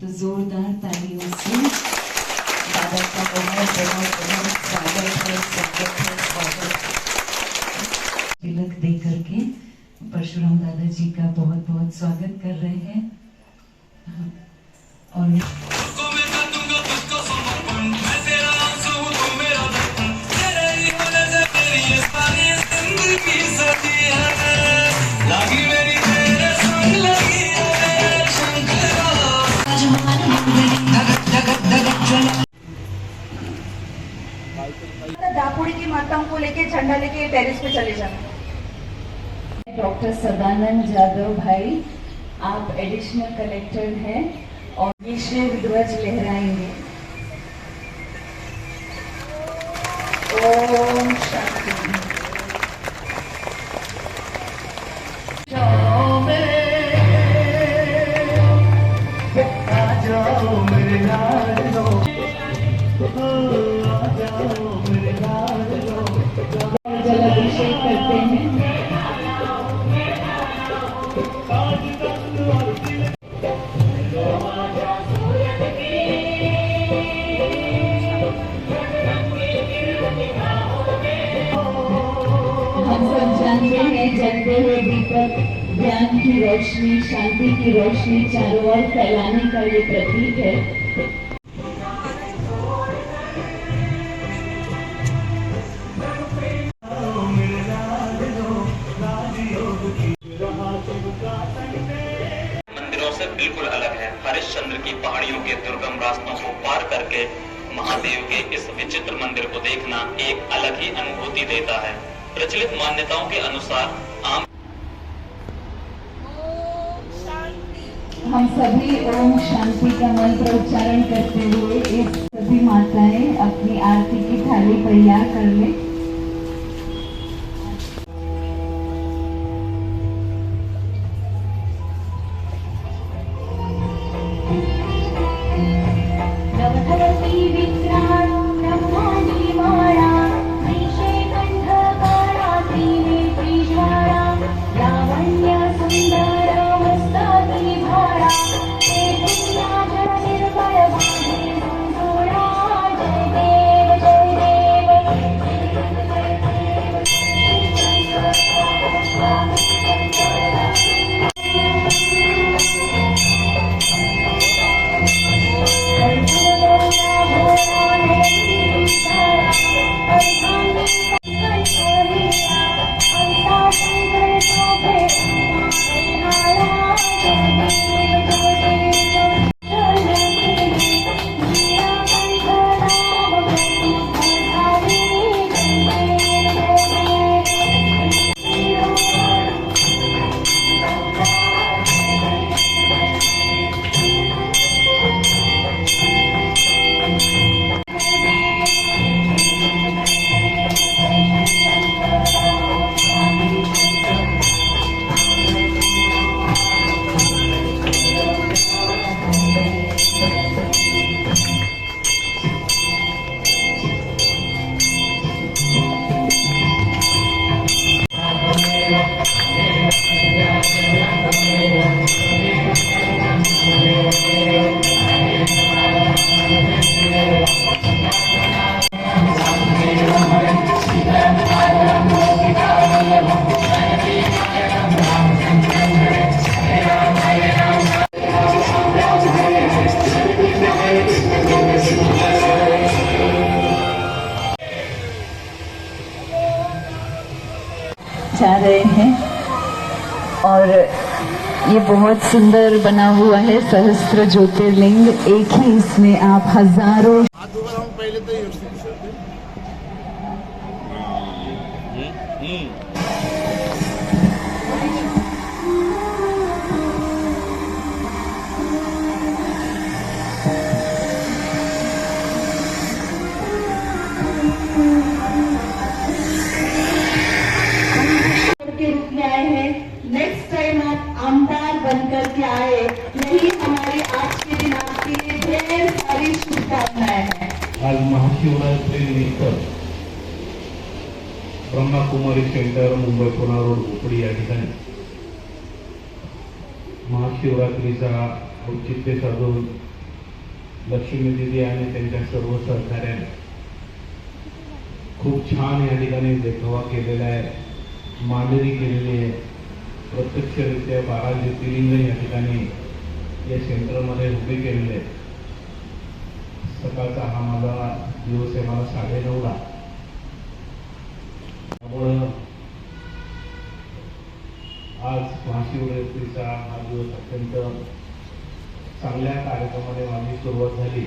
जोरदार तालियों से दादा का बहुत बहुत बहुत स्वागत है, स्वागत है, स्वागत। तिलक दे करके परशुराम दादा जी का बहुत बहुत स्वागत कर रहे हैं। और दापोड़ी की माताओं को लेके झंडा लेके टेरिस पे चले जाना। डॉक्टर सदानंद जादव भाई, आप एडिशनल कलेक्टर हैं और विश्व ध्वज लहराएंगे। ओम शांति। जल अभिषेक करते हैं। हम सब जानते हैं जलते हुए दीपक ज्ञान की रोशनी, शांति की रोशनी चारों ओर फैलाने का ये प्रतीक है। मंदिरों से बिल्कुल अलग है। हरिश्चंद्र की पहाड़ियों के दुर्गम रास्तों को पार करके महादेव के इस विचित्र मंदिर को देखना एक अलग ही अनुभूति देता है। प्रचलित मान्यताओं के अनुसार हम सभी ओम शांति का मंत्र उच्चारण करते हुए इस सभी माताएं अपनी आरती की थाली तैयार कर लें। जा रहे हैं और ये बहुत सुंदर बना हुआ है सहस्त्र ज्योतिर्लिंग। एक ही इसमें आप हजारों नेक्स्ट टाइम आप आमदार बनकर के आए, यही हमारी आज के दिन आपके लिए ढेर सारी शुभकामनाएं हैं। आज महाशिवरात्री निमित्त ब्रह्माकुमारी सेंटर मुंबई पुणे रोड उपडी या ठिकाणी महाशिवरात्रीचा औचित्य साधून लक्ष्मी दिदी आणि त्यांच्या सर्व सहकार्याने खूप छान या ठिकाणी देखावा केलेला आहे, मांडणी केलेली आहे. प्रत्यक्षरित्या 12 ज्योतिर्लिंग या ठिकाणी या सेंटरमध्ये उभे केलेले आहेत. सकाळचा हा माझा दिवस आहे, मला 9:30ला. त्यामुळं आज महाशिवरात्रीचा हा दिवस अत्यंत चांगल्या कार्यक्रमाने माझी सुरुवात झाली.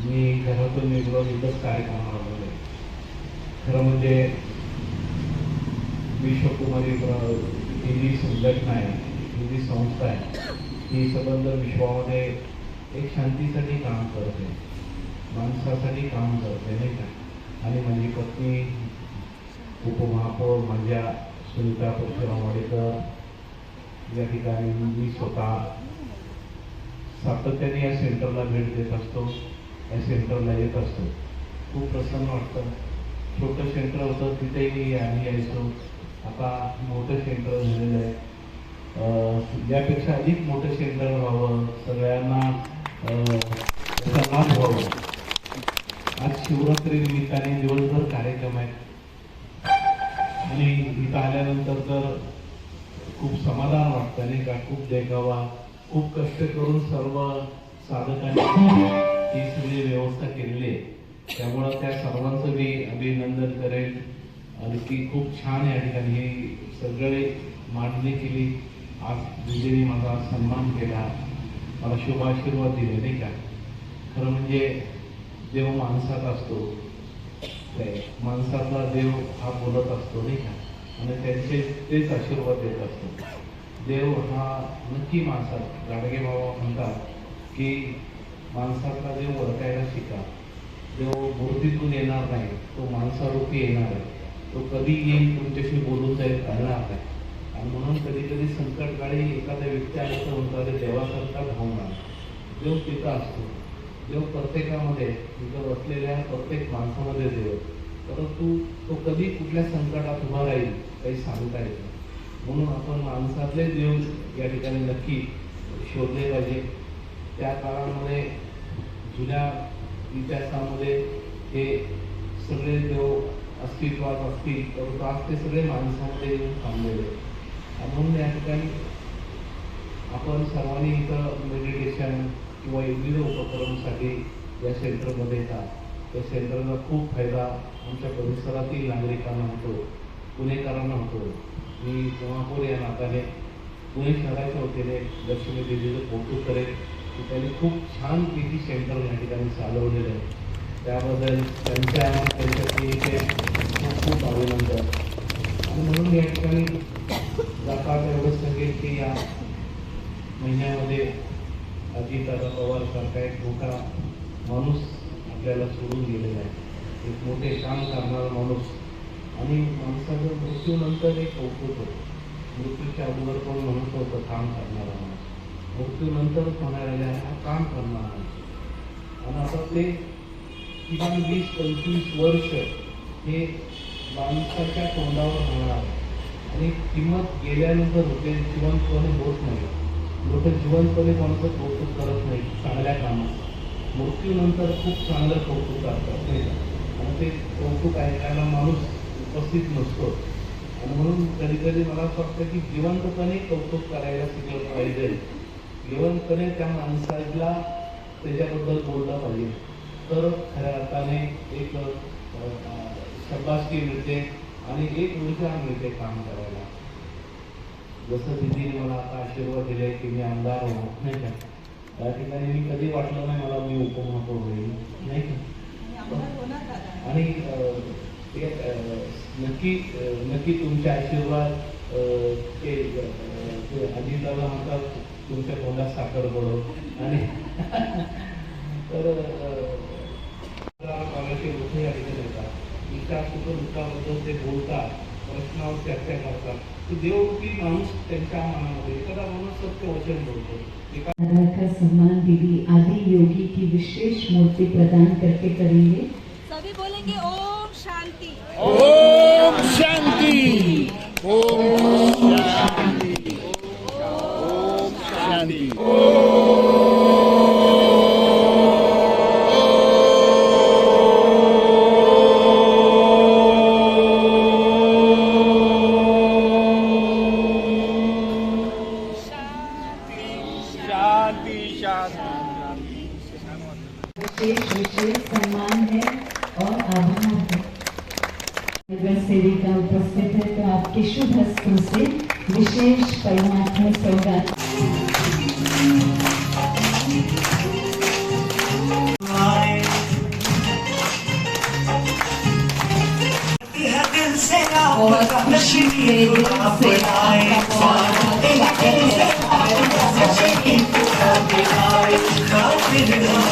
मी घरातून निघलो, इथंच कार्यक्रम आलेलो. खरं म्हणजे विश्वकुमारी हिंदी संघटना आहे, हिंदी संस्था आहे, ही संबंध विश्वामध्ये एक शांतीसाठी काम करते, माणसासाठी काम करते, नाही का. आणि माझी पत्नी उपमहापौर माझ्या सुनीता परशुराम वाडेकर या ठिकाणी मी स्वतः सातत्याने या सेंटरला भेट देत असतो, या सेंटरला येत असतो. खूप प्रसन्न वाटतं. छोटं सेंटर होतं, तिथेही आम्ही यायचो. आता मोठं सेंटर झालेलं आहे. यापेक्षा अधिक मोठं सेंटर व्हावं, सगळ्यांना त्याचा लाभ व्हावा. आज शिवरात्री निमित्ताने दिवसभर कार्यक्रम आहेत आणि इथं आल्यानंतर तर खूप समाधान वाटतं, नाही का. खूप देखावा, खूप कष्ट करून सर्व साधकांनी ही सगळी व्यवस्था केलेली आहे. त्यामुळं त्या सर्वांचं मी अभिनंदन करेन. आणि ती खूप छान या ठिकाणी ही सगळे मांडणी केली. आज दिदीने माझा सन्मान केला, मला शुभ आशीर्वाद दिले, नाही का. खरं म्हणजे देव माणसात असतो, माणसातला देव हा बोलत असतो, नाही का. आणि त्यांचे तेच आशीर्वाद देत असतो. देव हा नक्की माणसात, गाडगे बाबा म्हणतात की माणसातला देव ओळखायला शिका. देव मूर्तीतून येणार नाही, तो माणसारूपी येणार आहे. तो कधी येईल, तुमच्याशी बोलून जाईल, कळणार नाही. आणि म्हणून कधी कधी संकटकाळी एखाद्या व्यक्ती आला तर म्हणतो, अरे देवासारखा भावना. देव तिथं असतो, देव प्रत्येकामध्ये, तिथं बसलेल्या प्रत्येक माणसामध्ये देव. परंतु तो कधी कुठल्या संकटात उभा राहील काही सांगता येत नाही. म्हणून आपण माणसातले देव या ठिकाणी नक्की शोधले पाहिजे. त्या काळामध्ये जुन्या इतिहासामध्ये हे सगळे देव अस्तित्वात असतील, परंतु आज ते सगळे माणसामध्ये येऊन थांबलेले. म्हणून या ठिकाणी आपण सर्वांनी इथं मेडिटेशन किंवा विविध उपक्रमासाठी या सेंटरमध्ये येतात. त्या सेंटरचा खूप फायदा आमच्या परिसरातील नागरिकांना होतो, पुणेकरांना होतो. मी महापौर या नात्याने पुणे शहराच्या वतीने लक्ष्मी देवीचं कौतुक करेन की त्यांनी खूप छान पैकी सेंटर या ठिकाणी चालवलेलं आहे. त्याबद्दल त्यांच्या खूप खूप अभिनंदन. आणि म्हणून या ठिकाणी जाता एवढं सांगेल की या महिन्यामध्ये अजितदादा पवार सारखा एक मोठा माणूस आपल्याला सोडून गेलेला आहे. एक मोठे काम करणारा माणूस. आणि माणसाचं मृत्यूनंतर एक कौतुक होतं. मृत्यूच्या अगोदर कोण म्हणत होतं काम करणारा माणूस, मृत्यूनंतर म्हणायला हा काम करणारा माणूस. आणि आता ते किमान 20-25 वर्ष हे माणसाच्या तोंडावर राहणार. आणि किंमत गेल्यानंतर होते, जिवंतपणे होत नाही. लोक जिवंतपणे कोणाचं कौतुक करत नाही चांगल्या कामात. मृत्यूनंतर खूप चांगलं कौतुक करतात, नाही का. आणि ते कौतुक ऐकायला माणूस उपस्थित नसतो. आणि म्हणून कधी कधी मला असं वाटतं की जिवंतपणे कौतुक करायला शिकलं पाहिजे. जिवंतपणे त्या माणसाला त्याच्याबद्दल बोललं पाहिजे, तर खऱ्या अर्थाने एक शाबासकी मिळते आणि एक ऊर्जा मिळते काम करायला. जसं दिदीने मला आता आशीर्वाद दिले की मी आमदार हो, नाही का. त्या ठिकाणी मी कधी वाटलं नाही मला मी उपमहापौर होईल, नाही का. आणि नक्की तुमचे आशीर्वाद ते अजितदादा म्हणतात तुमच्या तोंडात साखर पडो. आणि तर लोक या ठिकाणी येतात, इच्छा सुख दुःखाबद्दल ते बोलतात, प्रश्नावर चर्चा करतात. की देवरूपी माणूस त्यांच्या मनामध्ये एखादा माणूस सत्य वचन बोलतो. का सम्मान दीदी आदि योगी की विशेष मूर्ति प्रदान करके करेंगे. सभी बोलेंगे ओम शांति, ओम शांति, ओम शांति, ओम शांति, ओम विशेष विशेष सम्मान है और आभार है। नगर सेविका उपस्थित है तो आपके शुभ हस्तों से विशेष परमात्मा सौगात। बहुत खुशी के दिल से आपका बहुत